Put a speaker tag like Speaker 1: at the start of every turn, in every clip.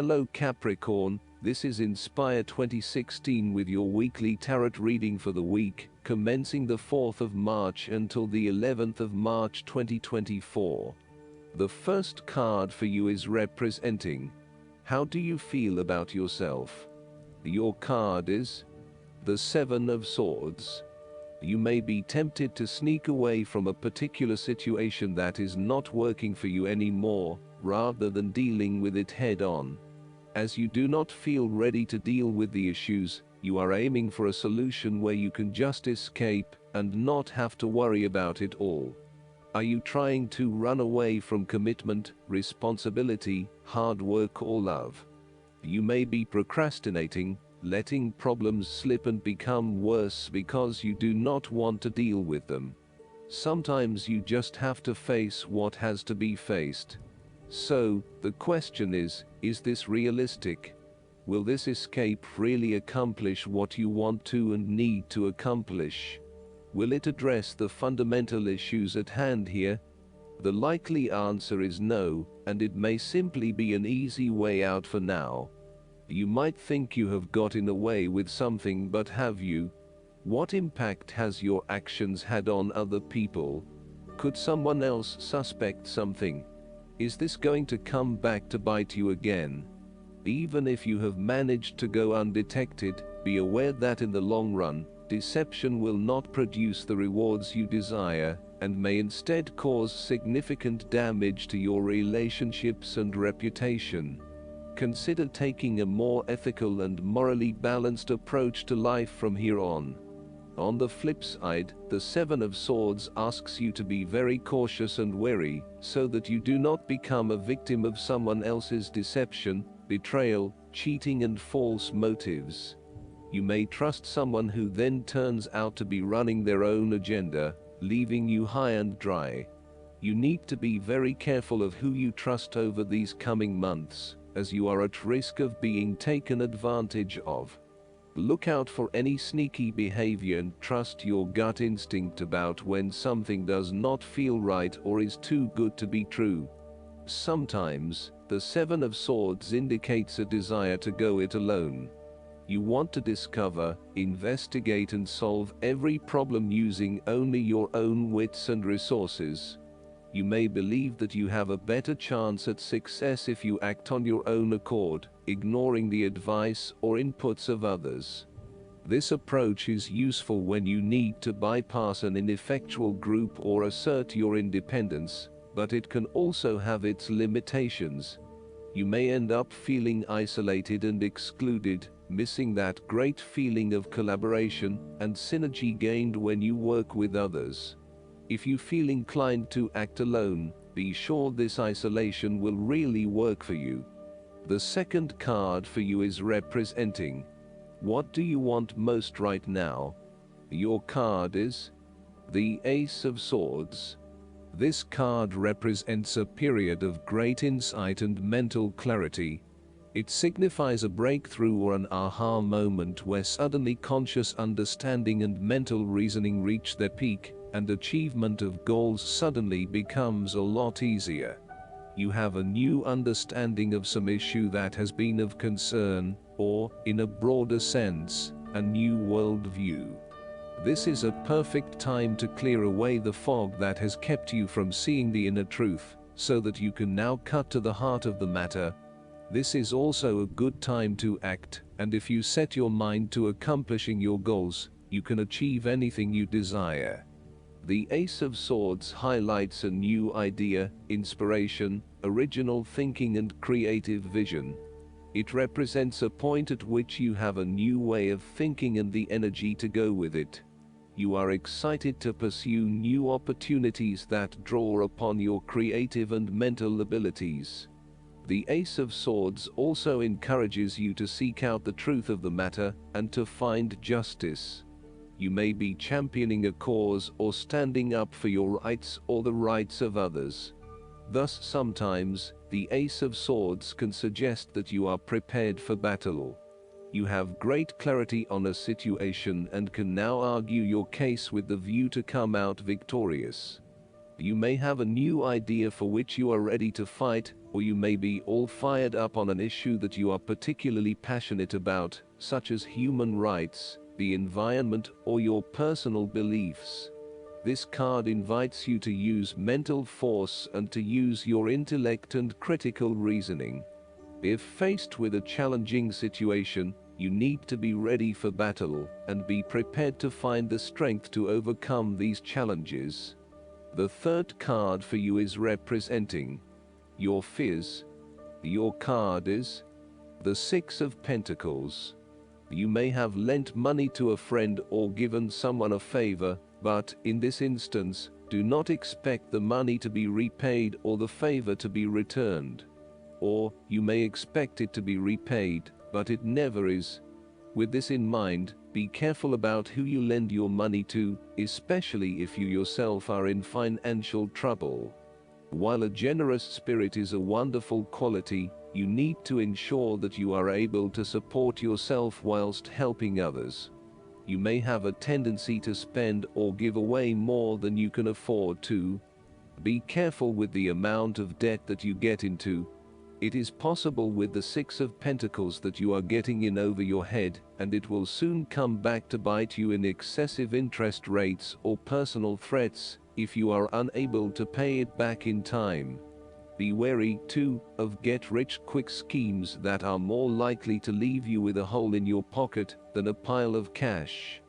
Speaker 1: Hello Capricorn, this is Inspire 2016 with your weekly tarot reading for the week, commencing the 4th of March until the 11th of March 2024. The first card for you is representing, how do you feel about yourself? Your card is the Seven of Swords. You may be tempted to sneak away from a particular situation that is not working for you anymore, rather than dealing with it head-on. As you do not feel ready to deal with the issues, you are aiming for a solution where you can just escape and not have to worry about it all. Are you trying to run away from commitment, responsibility, hard work or love? You may be procrastinating, letting problems slip and become worse because you do not want to deal with them. Sometimes you just have to face what has to be faced. So, the question is this realistic? Will this escape really accomplish what you want to and need to accomplish? Will it address the fundamental issues at hand here? The likely answer is no, and it may simply be an easy way out for now. You might think you have gotten away with something, but have you? What impact has your actions had on other people? Could someone else suspect something? Is this going to come back to bite you again? Even if you have managed to go undetected, be aware that in the long run, deception will not produce the rewards you desire, and may instead cause significant damage to your relationships and reputation. Consider taking a more ethical and morally balanced approach to life from here on. On the flip side, the Seven of Swords asks you to be very cautious and wary, so that you do not become a victim of someone else's deception, betrayal, cheating and false motives. You may trust someone who then turns out to be running their own agenda, leaving you high and dry. You need to be very careful of who you trust over these coming months, as you are at risk of being taken advantage of. Look out for any sneaky behavior and trust your gut instinct about when something does not feel right or is too good to be true. Sometimes, the Seven of Swords indicates a desire to go it alone. You want to discover, investigate and solve every problem using only your own wits and resources. You may believe that you have a better chance at success if you act on your own accord, ignoring the advice or inputs of others. This approach is useful when you need to bypass an ineffectual group or assert your independence, but it can also have its limitations. You may end up feeling isolated and excluded, missing that great feeling of collaboration and synergy gained when you work with others. If you feel inclined to act alone, be sure this isolation will really work for you. The second card for you is representing, what do you want most right now? Your card is the Ace of Swords. This card represents a period of great insight and mental clarity. It signifies a breakthrough or an aha moment where suddenly conscious understanding and mental reasoning reach their peak, and achievement of goals suddenly becomes a lot easier. You have a new understanding of some issue that has been of concern, or, in a broader sense, a new worldview. This is a perfect time to clear away the fog that has kept you from seeing the inner truth, so that you can now cut to the heart of the matter. This is also a good time to act, and if you set your mind to accomplishing your goals, you can achieve anything you desire. The Ace of Swords highlights a new idea, inspiration, original thinking and creative vision. It represents a point at which you have a new way of thinking and the energy to go with it. You are excited to pursue new opportunities that draw upon your creative and mental abilities. The Ace of Swords also encourages you to seek out the truth of the matter and to find justice. You may be championing a cause or standing up for your rights or the rights of others. Thus, sometimes, the Ace of Swords can suggest that you are prepared for battle. You have great clarity on a situation and can now argue your case with the view to come out victorious. You may have a new idea for which you are ready to fight, or you may be all fired up on an issue that you are particularly passionate about, such as human rights, the environment, or your personal beliefs. This card invites you to use mental force and to use your intellect and critical reasoning. If faced with a challenging situation, you need to be ready for battle and be prepared to find the strength to overcome these challenges. The third card for you is representing your fears. Your card is the Six of Pentacles. You may have lent money to a friend or given someone a favor, but in this instance, do not expect the money to be repaid or the favor to be returned. Or, you may expect it to be repaid, but it never is. With this in mind, be careful about who you lend your money to, especially if you yourself are in financial trouble. While a generous spirit is a wonderful quality, you need to ensure that you are able to support yourself whilst helping others. You may have a tendency to spend or give away more than you can afford to. Be careful with the amount of debt that you get into. It is possible with the Six of Pentacles that you are getting in over your head, and it will soon come back to bite you in excessive interest rates or personal threats if you are unable to pay it back in time. Be wary, too, of get-rich-quick schemes that are more likely to leave you with a hole in your pocket than a pile of cash.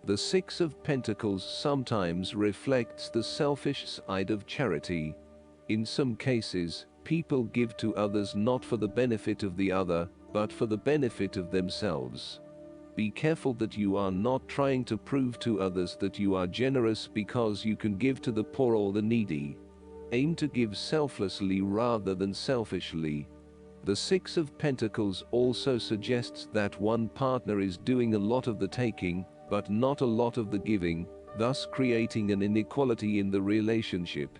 Speaker 1: The Six of Pentacles sometimes reflects the selfish side of charity. In some cases, people give to others not for the benefit of the other, but for the benefit of themselves. Be careful that you are not trying to prove to others that you are generous because you can give to the poor or the needy. Aim to give selflessly rather than selfishly. The Six of Pentacles also suggests that one partner is doing a lot of the taking, but not a lot of the giving, thus creating an inequality in the relationship.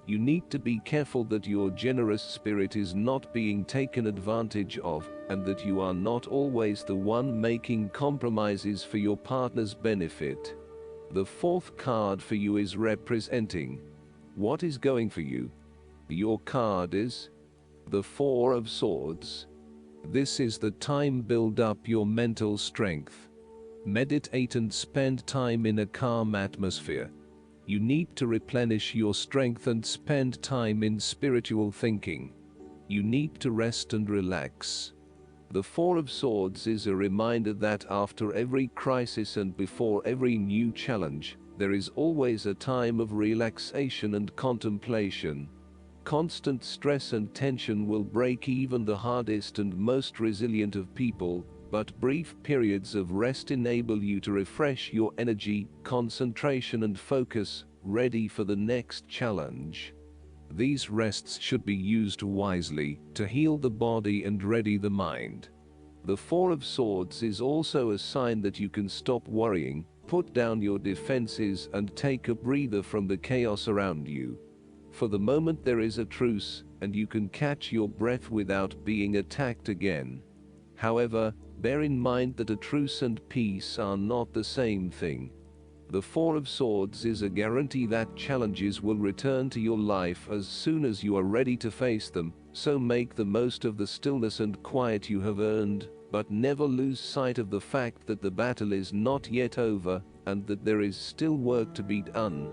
Speaker 1: You need to be careful that your generous spirit is not being taken advantage of, and that you are not always the one making compromises for your partner's benefit. The fourth card for you is representing what is going for you. Your card is the Four of Swords. This is the time to build up your mental strength. Meditate and spend time in a calm atmosphere. You need to replenish your strength and spend time in spiritual thinking. You need to rest and relax. The Four of Swords is a reminder that after every crisis and before every new challenge, there is always a time of relaxation and contemplation. Constant stress and tension will break even the hardest and most resilient of people, but brief periods of rest enable you to refresh your energy, concentration and focus, ready for the next challenge. These rests should be used wisely to heal the body and ready the mind. The Four of Swords is also a sign that you can stop worrying, put down your defenses and take a breather from the chaos around you. For the moment there is a truce, and you can catch your breath without being attacked again. However, bear in mind that a truce and peace are not the same thing. The Four of Swords is a guarantee that challenges will return to your life as soon as you are ready to face them, so make the most of the stillness and quiet you have earned, but never lose sight of the fact that the battle is not yet over, and that there is still work to be done.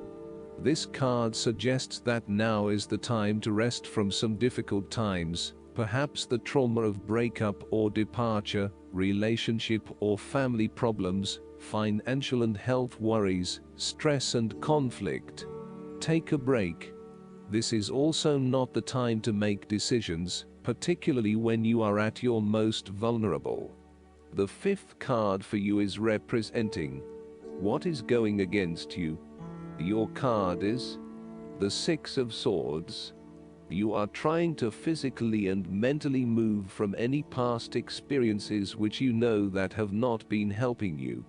Speaker 1: This card suggests that now is the time to rest from some difficult times, perhaps the trauma of breakup or departure, relationship or family problems, financial and health worries, stress and conflict. Take a break. This is also not the time to make decisions, particularly when you are at your most vulnerable. The fifth card for you is representing what is going against you. Your card is the Six of Swords. You are trying to physically and mentally move from any past experiences which you know that have not been helping you.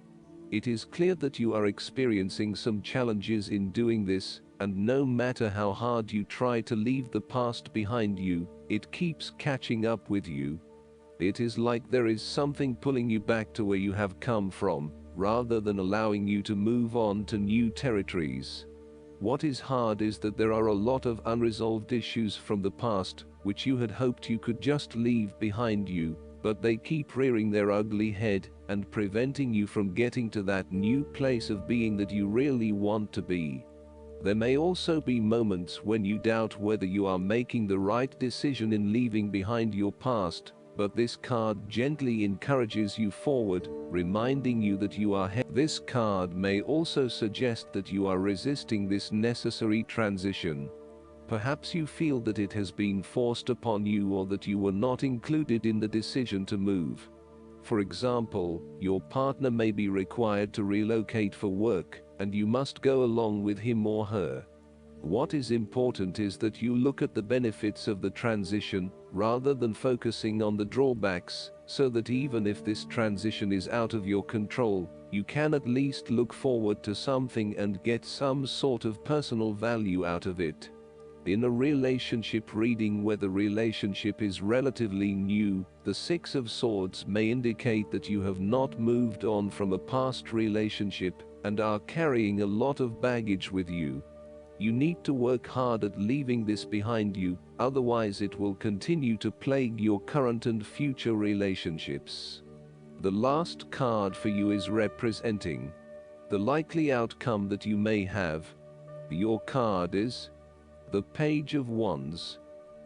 Speaker 1: It is clear that you are experiencing some challenges in doing this, and no matter how hard you try to leave the past behind you, it keeps catching up with you. It is like there is something pulling you back to where you have come from, rather than allowing you to move on to new territories. What is hard is that there are a lot of unresolved issues from the past, which you had hoped you could just leave behind you, but they keep rearing their ugly head and preventing you from getting to that new place of being that you really want to be. There may also be moments when you doubt whether you are making the right decision in leaving behind your past, but this card gently encourages you forward, reminding you that you are This card may also suggest that you are resisting this necessary transition. Perhaps you feel that it has been forced upon you or that you were not included in the decision to move. For example, your partner may be required to relocate for work, and you must go along with him or her. What is important is that you look at the benefits of the transition, rather than focusing on the drawbacks, so that even if this transition is out of your control, you can at least look forward to something and get some sort of personal value out of it. In a relationship reading where the relationship is relatively new, the Six of Swords may indicate that you have not moved on from a past relationship and are carrying a lot of baggage with you. You need to work hard at leaving this behind you, otherwise it will continue to plague your current and future relationships. The last card for you is representing the likely outcome that you may have. Your card is the Page of Wands.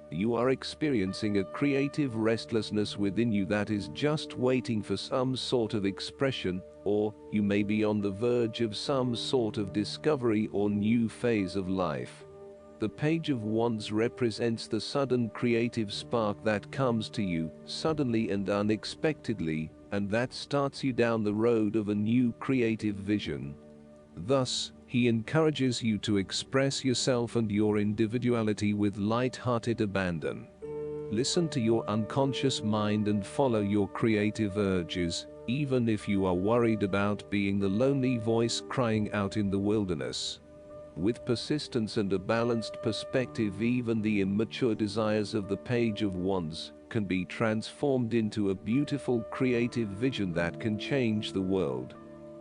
Speaker 1: You are experiencing a creative restlessness within you that is just waiting for some sort of expression, or you may be on the verge of some sort of discovery or new phase of life. The Page of Wands represents the sudden creative spark that comes to you, suddenly and unexpectedly, and that starts you down the road of a new creative vision. Thus, he encourages you to express yourself and your individuality with light-hearted abandon. Listen to your unconscious mind and follow your creative urges, even if you are worried about being the lonely voice crying out in the wilderness. With persistence and a balanced perspective, even the immature desires of the Page of Wands can be transformed into a beautiful creative vision that can change the world.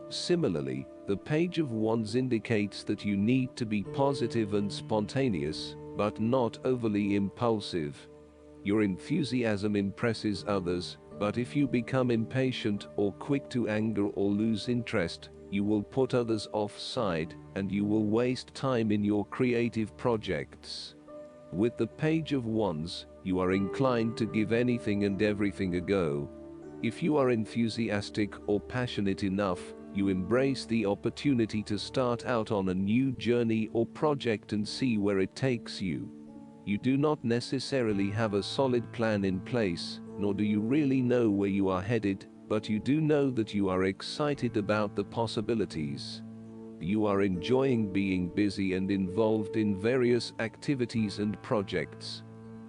Speaker 1: Similarly, the Page of Wands indicates that you need to be positive and spontaneous, but not overly impulsive. Your enthusiasm impresses others, but if you become impatient or quick to anger or lose interest, you will put others offside, and you will waste time in your creative projects. With the Page of Wands, you are inclined to give anything and everything a go. If you are enthusiastic or passionate enough, you embrace the opportunity to start out on a new journey or project and see where it takes you. You do not necessarily have a solid plan in place, nor do you really know where you are headed, but you do know that you are excited about the possibilities. You are enjoying being busy and involved in various activities and projects.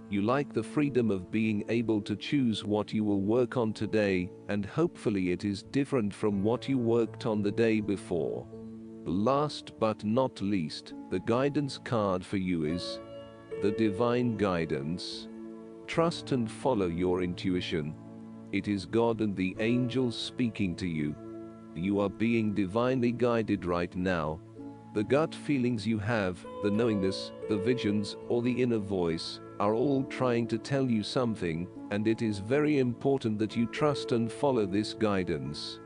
Speaker 1: You like the freedom of being able to choose what you will work on today, and hopefully it is different from what you worked on the day before. Last but not least, the guidance card for you is the Divine Guidance. Trust and follow your intuition. It is God and the angels speaking to you. You are being divinely guided right now. The gut feelings you have, the knowingness, the visions, or the inner voice, are all trying to tell you something, and it is very important that you trust and follow this guidance.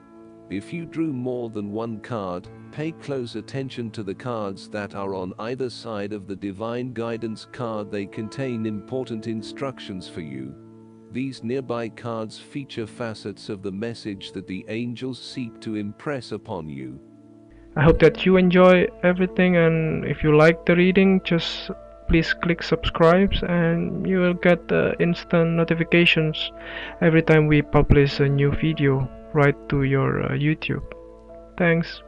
Speaker 1: If you drew more than one card, pay close attention to the cards that are on either side of the Divine Guidance card. They contain important instructions for you. These nearby cards feature facets of the message that the angels seek to impress upon you.
Speaker 2: I hope that you enjoy everything, and if you like the reading, just please click subscribe and you will get instant notifications every time we publish a new video right to your YouTube. Thanks.